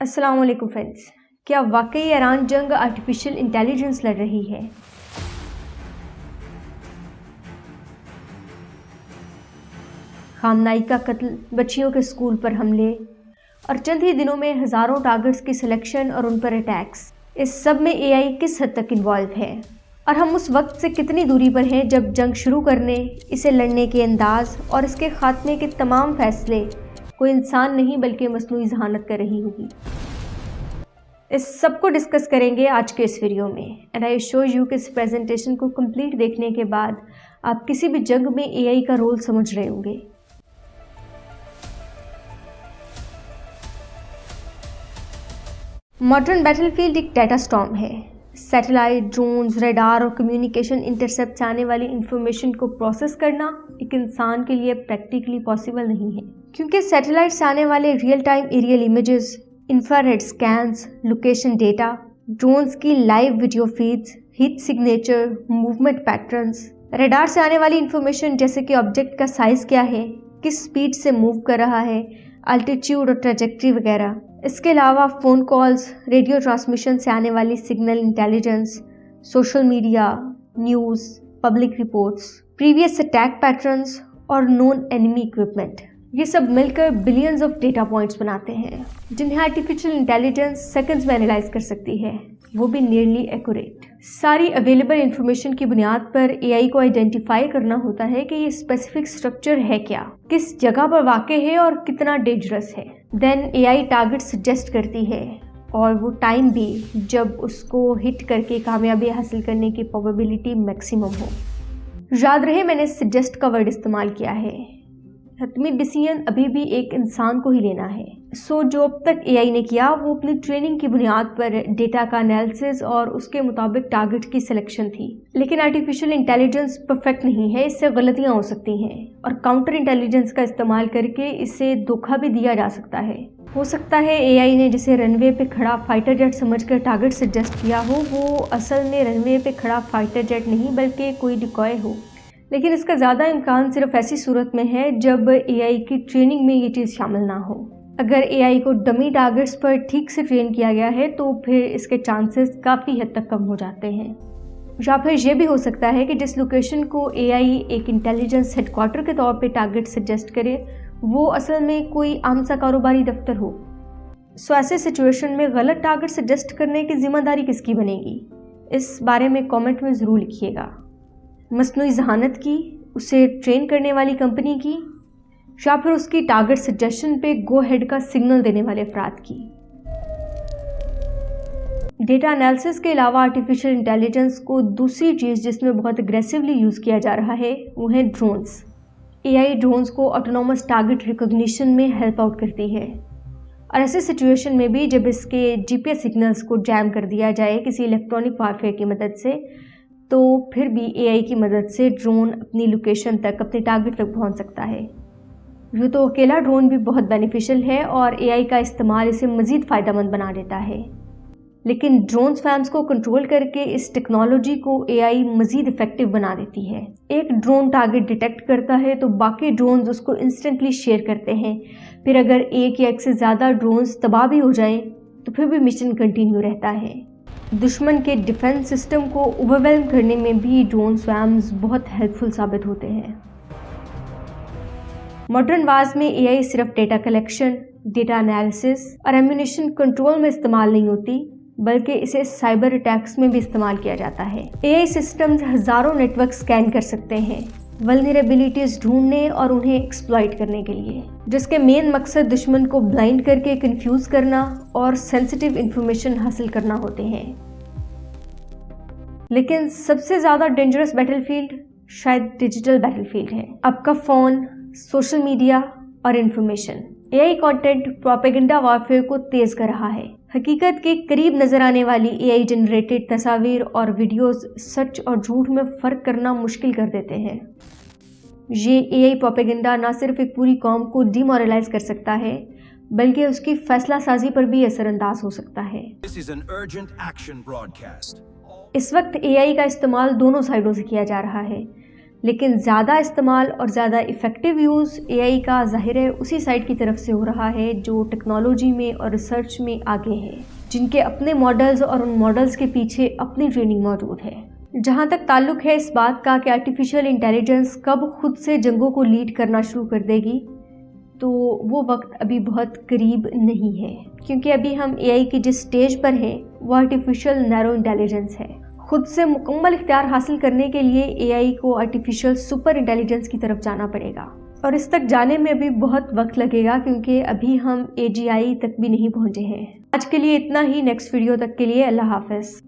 السلام علیکم فرینڈز، کیا واقعی ایران جنگ آرٹیفیشل انٹیلیجنس لڑ رہی ہے؟ خامنائی کا قتل، بچیوں کے اسکول پر حملے اور چند ہی دنوں میں ہزاروں ٹارگٹس کی سلیکشن اور ان پر اٹیکس، اس سب میں اے آئی کس حد تک انوالو ہے؟ اور ہم اس وقت سے کتنی دوری پر ہیں جب جنگ شروع کرنے، اسے لڑنے کے انداز اور اس کے خاتمے کے تمام فیصلے کوئی انسان نہیں بلکہ مصنوعی ذہانت کر رہی ہوگی؟ اس سب کو ڈسکس کریں گے آج کے اس ویڈیو میں، اینڈ آئی شو یو کہ اس پریزنٹیشن کو کمپلیٹ دیکھنے کے بعد آپ کسی بھی جنگ میں اے آئی کا رول سمجھ رہے ہوں گے۔ ماڈرن بیٹل فیلڈ ایک ڈیٹا سٹارم ہے۔ سیٹلائٹ، ڈرونز، ریڈار اور کمیونیکیشن انٹرسیپٹ سے آنے والی انفارمیشن کو پروسیس کرنا ایک انسان کے لیے پریکٹیکلی پاسبل نہیں ہے، کیونکہ سیٹلائٹ سے آنے والے real time aerial images, infrared scans, location data, drones کی live video feeds, heat signature, movement patterns, radar سے آنے والی انفارمیشن جیسے کہ آبجیکٹ کا سائز کیا ہے، کس سپیڈ سے موو کر رہا ہے، الٹیٹیوڈ اور ٹریجیکٹری وغیرہ۔ اس کے علاوہ فون کالز، ریڈیو ٹرانسمیشن سے آنے والی signal intelligence, social media, news, public reports, previous attack patterns اور نون اینیمی اکوپمنٹ، یہ سب مل کر بلینز آف ڈیٹا پوائنٹس بناتے ہیں جنہیں آرٹیفیشل انٹیلیجنس سیکنڈز میں انالائز کر سکتی ہے، وہ بھی نیئرلی ایکوریٹ۔ ساری اویلیبل انفارمیشن کی بنیاد پر اے آئی کو آئیڈینٹیفائی کرنا ہوتا ہے کہ یہ اسپیسیفک اسٹرکچر ہے کیا، کس جگہ پر واقع ہے اور کتنا ڈینجرس ہے۔ دین اے آئی ٹارگٹ سجیسٹ کرتی ہے، اور وہ ٹائم بھی جب اس کو ہٹ کر کے کامیابی حاصل کرنے کی پروبیبلٹی میکسیمم ہو۔ یاد رہے میں نے سجیسٹ کا ورڈ استعمال کیا ہے، حتمی ڈیسیژن ابھی بھی ایک انسان کو ہی لینا ہے۔ جو اب تک اے آئی نے کیا وہ اپنی ٹریننگ کی بنیاد پر ڈیٹا کا انالیسس اور اس کے مطابق ٹارگٹ کی سلیکشن تھی، لیکن آرٹیفیشل انٹیلیجنس پرفیکٹ نہیں ہے، اس سے غلطیاں ہو سکتی ہیں اور کاؤنٹر انٹیلیجنس کا استعمال کر کے اسے دھوکہ بھی دیا جا سکتا ہے۔ ہو سکتا ہے اے آئی نے جسے رن وے پہ کھڑا فائٹر جیٹ سمجھ کر ٹارگٹ سجیسٹ کیا ہو، وہ اصل میں رن وے پہ کھڑا فائٹر جیٹ نہیں بلکہ کوئی ڈیکوائے ہو، لیکن اس کا زیادہ امکان صرف ایسی صورت میں ہے جب اے آئی کی ٹریننگ میں یہ چیز شامل نہ ہو۔ اگر اے آئی کو ڈمی ٹارگٹس پر ٹھیک سے ٹرین کیا گیا ہے تو پھر اس کے چانسز کافی حد تک کم ہو جاتے ہیں۔ یا پھر یہ بھی ہو سکتا ہے کہ جس لوکیشن کو اے آئی ایک انٹیلیجنس ہیڈ کوارٹر کے طور پہ ٹارگٹ سجیسٹ کرے وہ اصل میں کوئی عام سا کاروباری دفتر ہو۔ ایسے سچویشن میں غلط ٹارگٹ سجیسٹ کرنے کی ذمہ داری کس کی بنے گی؟ اس بارے میں کامنٹ میں ضرور لکھیے گا۔ مصنوعی ذہانت کی، اسے ٹرین کرنے والی کمپنی کی، یا پھر اس کی ٹارگٹ سجیشن پہ گو ہیڈ کا سگنل دینے والے افراد کی؟ ڈیٹا انالیسس کے علاوہ آرٹیفیشل انٹیلیجنس کو دوسری چیز جس میں بہت اگریسولی یوز کیا جا رہا ہے وہ ہے ڈرونز۔ اے آئی ڈرونز کو آٹونومس ٹارگٹ ریکگنیشن میں ہیلپ آؤٹ کرتی ہے، اور ایسے سچویشن میں بھی جب اس کے جی پی ایس سگنلز کو جیم کر دیا جائے کسی الیکٹرانک وارفیئر کی مدد سے، تو پھر بھی اے آئی کی مدد سے ڈرون اپنی لوکیشن تک، اپنے ٹارگٹ تک پہنچ سکتا ہے۔ یوں تو اکیلا ڈرون بھی بہت بینیفیشل ہے اور اے آئی کا استعمال اسے مزید فائدہ مند بنا دیتا ہے، لیکن ڈرون فارمز کو کنٹرول کر کے اس ٹیکنالوجی کو اے آئی مزید افیکٹو بنا دیتی ہے۔ ایک ڈرون ٹارگٹ ڈیٹیکٹ کرتا ہے تو باقی ڈرونز اس کو انسٹنٹلی شیئر کرتے ہیں، پھر اگر ایک یا ایک سے زیادہ ڈرونز تباہ بھی ہو جائیں تو پھر بھی مشن کنٹینیو رہتا ہے۔ دشمن کے ڈیفنس سسٹم کو اوورویلم کرنے میں بھی ڈرون سوامز بہت ہیلپ فل ثابت ہوتے ہیں۔ ماڈرن وارز میں اے آئی صرف ڈیٹا کلیکشن، ڈیٹا انالیسس اور ایمونیشن کنٹرول میں استعمال نہیں ہوتی بلکہ اسے سائبر اٹیکس میں بھی استعمال کیا جاتا ہے۔ اے آئی سسٹمز ہزاروں نیٹ ورک سکین کر سکتے ہیں ولنریبلٹیز ڈھونڈنے اور انہیں ایکسپلائٹ کرنے کے لیے، جس کے مین مقصد دشمن کو بلائنڈ کر کے کنفیوز کرنا اور سینسٹیو انفارمیشن حاصل کرنا ہوتے ہیں۔ لیکن سب سے زیادہ ڈینجرس بیٹل فیلڈ شاید ڈیجیٹل بیٹل فیلڈ ہے۔ آپ کا فون، سوشل میڈیا اور انفارمیشن۔ اے آئی کانٹینٹ پروپیگنڈا وارفیئر کو تیز کر رہا ہے۔ حقیقت کے قریب نظر آنے والی اے آئی جنریٹڈ تصاویر اور ویڈیوز سچ اور جھوٹ میں فرق کرنا مشکل کر دیتے ہیں۔ یہ اے آئی پروپیگنڈا نہ صرف ایک پوری قوم کو ڈی مورلائز کر سکتا ہے بلکہ اس کی فیصلہ سازی پر بھی اثر انداز ہو سکتا ہے۔ اس وقت اے آئی کا استعمال دونوں سائڈوں سے کیا جا رہا ہے۔ لیکن زیادہ استعمال اور زیادہ افیکٹو یوز اے آئی کا ظاہر ہے اسی سائٹ کی طرف سے ہو رہا ہے جو ٹیکنالوجی میں اور ریسرچ میں آگے ہے، جن کے اپنے ماڈلز اور ان ماڈلز کے پیچھے اپنی ٹریننگ موجود ہے۔ جہاں تک تعلق ہے اس بات کا کہ آرٹیفیشل انٹیلیجنس کب خود سے جنگوں کو لیڈ کرنا شروع کر دے گی، تو وہ وقت ابھی بہت قریب نہیں ہے، کیونکہ ابھی ہم اے آئی کی جس سٹیج پر ہیں وہ آرٹیفیشل نیرو انٹیلیجنس ہے۔ خود سے مکمل اختیار حاصل کرنے کے لیے اے آئی کو آرٹیفیشل سپر انٹیلیجنس کی طرف جانا پڑے گا، اور اس تک جانے میں ابھی بہت وقت لگے گا کیونکہ ابھی ہم AGI تک بھی نہیں پہنچے ہیں۔ آج کے لیے اتنا ہی، نیکسٹ ویڈیو تک کے لیے اللہ حافظ۔